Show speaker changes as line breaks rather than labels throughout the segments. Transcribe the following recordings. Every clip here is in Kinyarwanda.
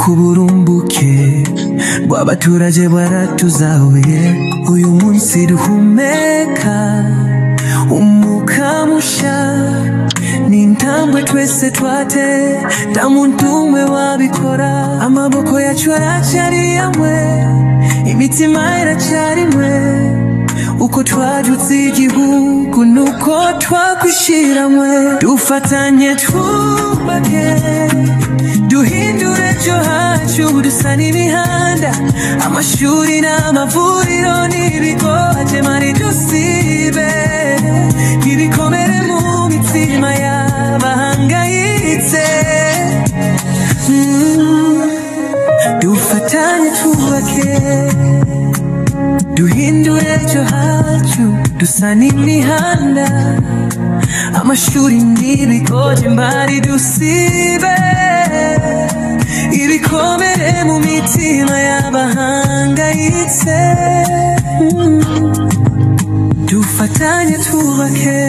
kuburumbuke bw'abaturage baratuzahuye uyu munsi duhumeka umwuka mushya n'intambwe twese twate nta muntu umwe wabikora amaboko yacu aracyari amwe imitima iracyari imwe uko twajutse igihugu nuko twakwishiramwe dufatanye twubake duhindure ejo hacu dusane imihanda amashuri n'amavuriro n'ibigo mari dusibe ibikomere mu mitima y'abahangayitse dufatanye twubake duhindure ejo hacu dusane imihanda amashuri n'ibigo mari dusibe ibikomere mu mitima y'abahangayitse dufatanye twubake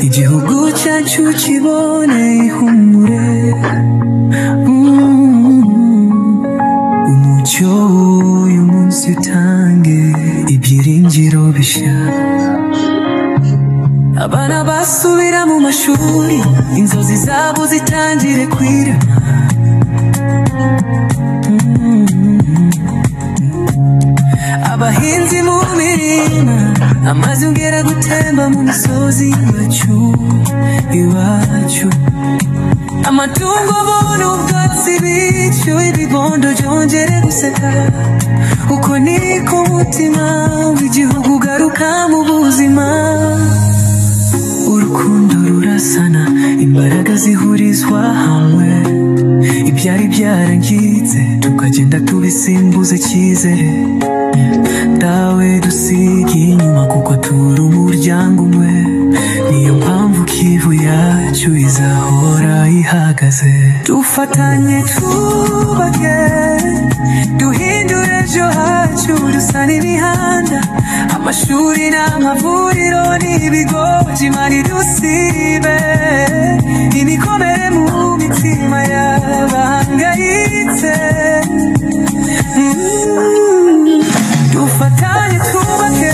igihugu cyacu kibone ihumure umucyo uyu munsi utange ibyiringiro bishya abana basubira mu mashuri inzozi zabo zitangire kwira abahinzi mu mirima amazi ongera gutemba mu misozi iwacu amatungo abona ubwatsi bityo ibibondo byongere guseka uko niko umutima w'igihugu ugaruka mu buzima urukundo rurasana imbaraga zihurizwa hamwe ibyari byarangiritse tukagenda tubisimbuza icyizere dawe dusigiye inyuma kuko turi umuryango umwe niyo mpamvu Kivu yacu izahora ihagaze dufatanye twubake duhindure ejo hacu dusane imihanda amashuri n'amavuriro n'ibigo mari dusibe ibikomere mu mitima y'abahangayitse dufatanye twubake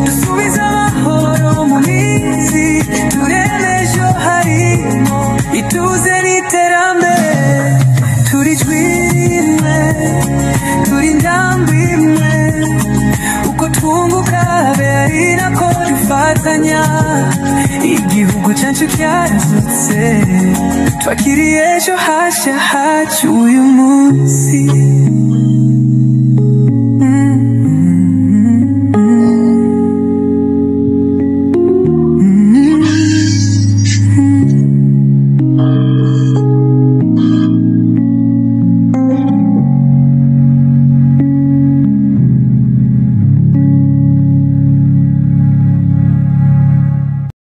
dusubize amahoro mu minsi tureme ejo harimo ituze n'iterambere turi ijwi rimwe turi intambwe imwe uko twunguka ari nako dufatanya igihugu cyacu cyarazutse twakiriye ejo hashya hacu uyu munsi